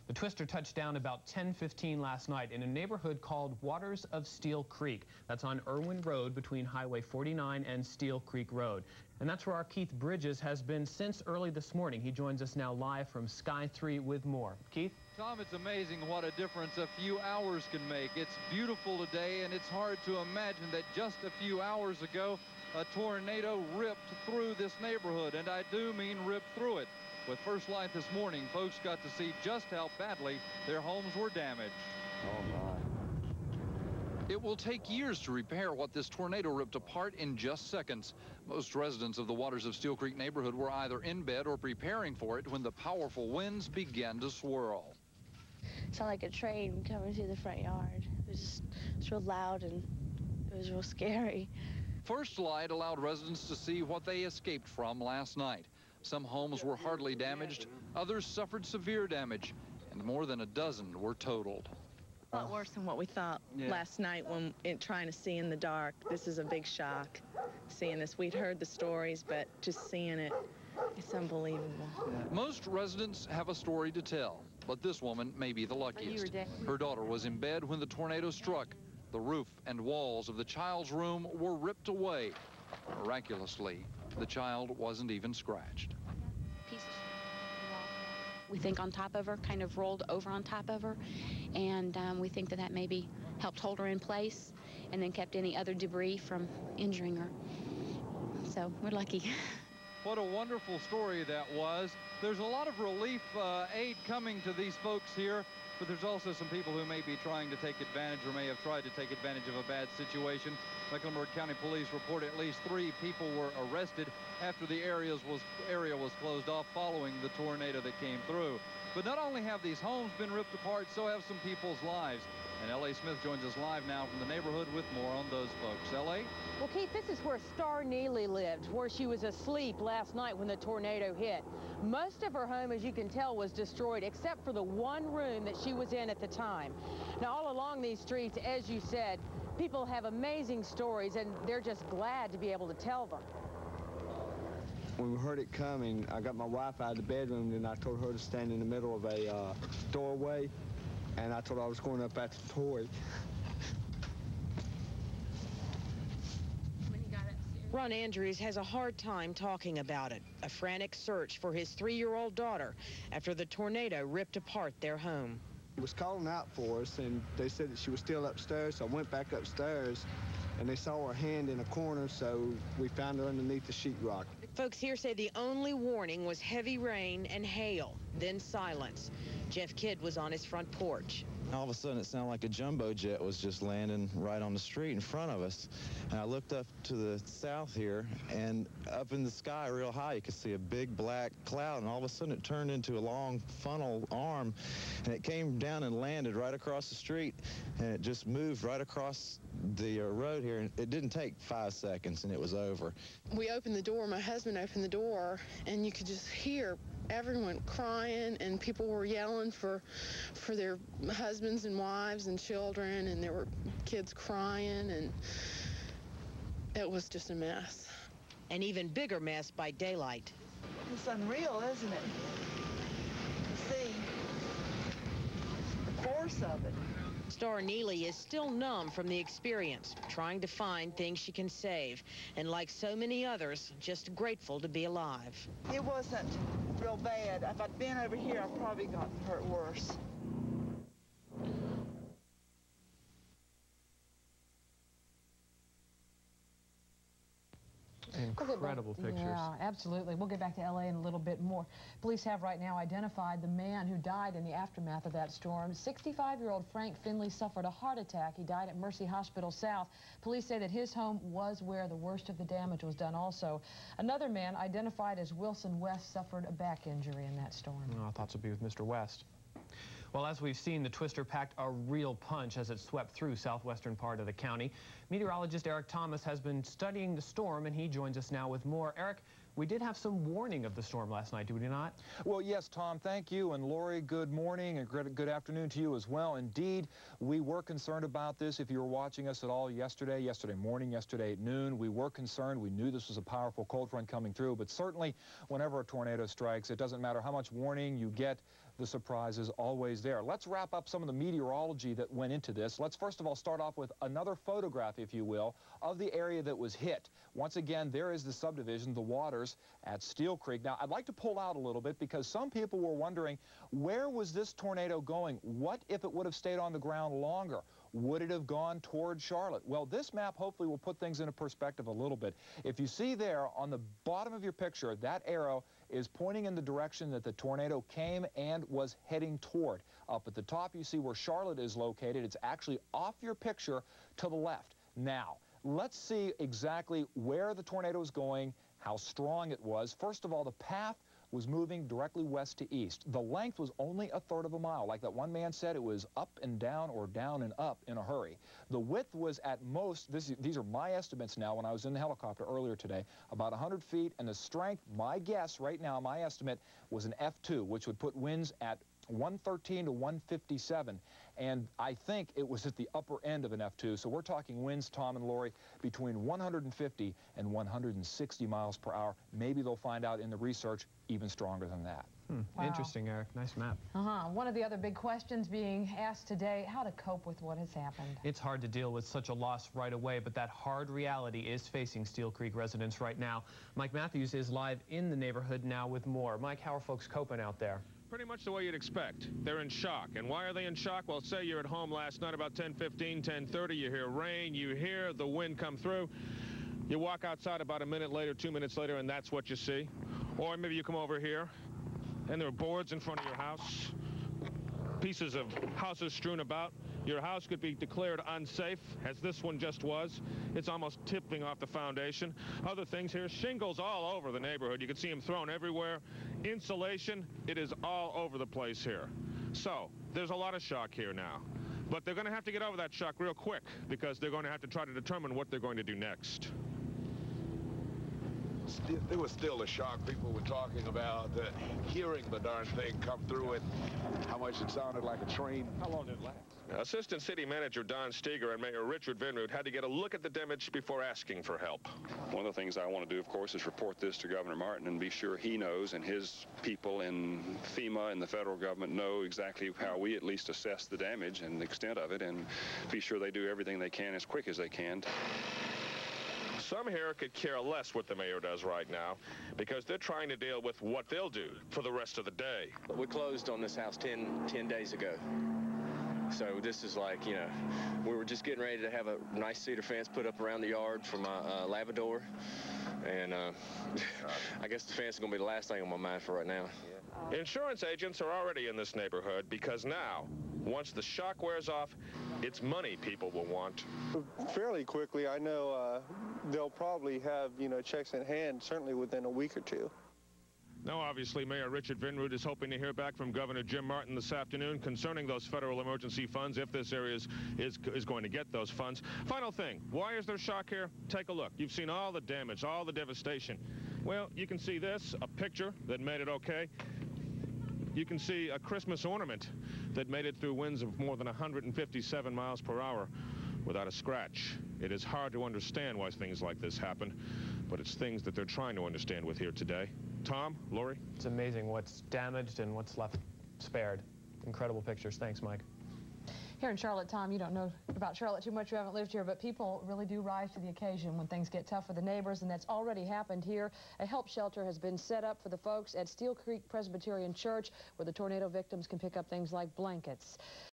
The twister touched down about 10:15 last night in a neighborhood called Waters of Steel Creek. That's on Irwin Road between Highway 49 and Steel Creek Road. And that's where our Keith Bridges has been since early this morning. He joins us now live from Sky 3 with more. Keith? Tom, it's amazing what a difference a few hours can make. It's beautiful today, and it's hard to imagine that just a few hours ago, a tornado ripped through this neighborhood, and I do mean ripped through it. With First Light this morning, folks got to see just how badly their homes were damaged. Oh, my. It will take years to repair what this tornado ripped apart in just seconds. Most residents of the Waters of Steel Creek neighborhood were either in bed or preparing for it when the powerful winds began to swirl. It sounded like a train coming through the front yard. It was real loud and it was real scary. First Light allowed residents to see what they escaped from last night. Some homes were hardly damaged, others suffered severe damage, and more than a dozen were totaled. A lot worse than what we thought last night when trying to see in the dark. This is a big shock, seeing this. We'd heard the stories, but just seeing it, it's unbelievable. Most residents have a story to tell, but this woman may be the luckiest. Her daughter was in bed when the tornado struck. The roof and walls of the child's room were ripped away. Miraculously, the child wasn't even scratched. We think on top of her, kind of rolled over on top of her, and we think that maybe helped hold her in place and then kept any other debris from injuring her. So we're lucky. What a wonderful story that was. There's a lot of relief aid coming to these folks here, but there's also some people who may be trying to take advantage or may have tried to take advantage of a bad situation. Mecklenburg County Police report at least 3 people were arrested after the area was closed off following the tornado that came through. But not only have these homes been ripped apart, so have some people's lives. And L.A. Smith joins us live now from the neighborhood with more on those folks. L.A.? Well, Keith, this is where Star Neely lived, where she was asleep last night when the tornado hit. Most of her home, as you can tell, was destroyed, except for the one room that she was in at the time. Now, all along these streets, as you said, people have amazing stories, and they're just glad to be able to tell them. When we heard it coming, I got my wife out of the bedroom, and I told her to stand in the middle of a doorway, and I told her I was going up at the toy. Ron Andrews has a hard time talking about it. A frantic search for his 3-year-old daughter after the tornado ripped apart their home. He was calling out for us, and they said that she was still upstairs, so I went back upstairs, and they saw her hand in a corner, so we found her underneath the sheetrock. Folks here say the only warning was heavy rain and hail, then silence. Jeff Kidd was on his front porch. All of a sudden, it sounded like a jumbo jet was just landing right on the street in front of us. And I looked up to the south here, and up in the sky real high, you could see a big black cloud, and all of a sudden it turned into a long funnel arm, and it came down and landed right across the street, and it just moved right across the road here, and it didn't take 5 seconds, and it was over. We opened the door, my husband opened the door, and you could just hear everyone crying, and people were yelling for their husbands and wives and children, and there were kids crying, and it was just a mess. An even bigger mess by daylight. It's unreal, isn't it? To see the force of it. Star Neely is still numb from the experience, trying to find things she can save, and like so many others, just grateful to be alive. It wasn't real bad. If I'd been over here, I'd probably gotten hurt worse. Incredible pictures. Yeah, absolutely. We'll get back to L.A. in a little bit more. Police have right now identified the man who died in the aftermath of that storm. 65-year-old Frank Finley suffered a heart attack. He died at Mercy Hospital South. Police say that his home was where the worst of the damage was done also. Another man identified as Wilson West suffered a back injury in that storm. Oh, thoughts would be with Mr. West. Well, as we've seen, the twister packed a real punch as it swept through southwestern part of the county. Meteorologist Eric Thomas has been studying the storm, and he joins us now with more. Eric, we did have some warning of the storm last night, did we not? Well, yes, Tom, thank you. And Lori, good morning and good afternoon to you as well. Indeed, we were concerned about this. If you were watching us at all yesterday morning, yesterday at noon, we were concerned. We knew this was a powerful cold front coming through, but certainly whenever a tornado strikes, it doesn't matter how much warning you get. the surprise is always there. Let's wrap up some of the meteorology that went into this. Let's first of all start off with another photograph, if you will, of the area that was hit. Once again, there is the subdivision, the Waters at Steel Creek. Now, I'd like to pull out a little bit because some people were wondering, where was this tornado going? What if it would have stayed on the ground longer? Would it have gone toward Charlotte? Well, this map hopefully will put things into perspective a little bit. If you see there on the bottom of your picture, that arrow is pointing in the direction that the tornado came and was heading toward. Up at the top, you see where Charlotte is located. It's actually off your picture to the left. Now, let's see exactly where the tornado is going, how strong it was. First of all, the path was moving directly west to east. The length was only 1/3 of a mile. Like that one man said, it was up and down or down and up in a hurry. The width was at most, these are my estimates now when I was in the helicopter earlier today, about 100 feet, and the strength, my guess right now, my estimate, was an F2, which would put winds at 113 to 157, and I think it was at the upper end of an F2, so we're talking winds, Tom and Lori, between 150 and 160 miles per hour. Maybe they'll find out in the research even stronger than that. Wow. Interesting, Eric. Nice map. One of the other big questions being asked today, how to cope with what has happened. It's hard to deal with such a loss right away, but that hard reality is facing Steel Creek residents right now. Mike Matthews is live in the neighborhood now with more. Mike, how are folks coping out there? Pretty much the way you'd expect. They're in shock. And why are they in shock? Well, say you're at home last night about 10:15, 10:30. You hear rain. You hear the wind come through. You walk outside about a minute later, 2 minutes later, and that's what you see. Or maybe you come over here, and there are boards in front of your house, pieces of houses strewn about. Your house could be declared unsafe, as this one just was. It's almost tipping off the foundation. Other things here, shingles all over the neighborhood. You can see them thrown everywhere. Insulation, it is all over the place here. So, there's a lot of shock here now. But they're going to have to get over that shock real quick, because they're going to have to try to determine what they're going to do next. There was still a shock. People were talking about hearing the darn thing come through it, how much it sounded like a train. How long did it last? Assistant City Manager Don Steger and Mayor Richard Vinroot had to get a look at the damage before asking for help. One of the things I want to do, of course, is report this to Governor Martin and be sure he knows and his people in FEMA and the federal government know exactly how we at least assess the damage and the extent of it, and be sure they do everything they can as quick as they can. Some here could care less what the mayor does right now, because they're trying to deal with what they'll do for the rest of the day. We closed on this house 10 days ago. So this is like, you know, we were just getting ready to have a nice cedar fence put up around the yard for my lavador. And I guess the fence is going to be the last thing on my mind for right now. Insurance agents are already in this neighborhood because now, once the shock wears off, it's money people will want. Fairly quickly. I know they'll probably have, you know, checks in hand, certainly within a week or two. Now, obviously, Mayor Richard Vinroot is hoping to hear back from Governor Jim Martin this afternoon concerning those federal emergency funds, if this area is going to get those funds. Final thing, why is there shock here? Take a look. You've seen all the damage, all the devastation. Well, you can see this, a picture that made it okay. You can see a Christmas ornament that made it through winds of more than 157 miles per hour without a scratch. It is hard to understand why things like this happen, but it's things that they're trying to understand with here today. Tom, Lori? It's amazing what's damaged and what's left spared. Incredible pictures. Thanks, Mike. Here in Charlotte, Tom, you don't know about Charlotte too much. You haven't lived here, but people really do rise to the occasion when things get tough for the neighbors, and that's already happened here. A help shelter has been set up for the folks at Steel Creek Presbyterian Church, where the tornado victims can pick up things like blankets.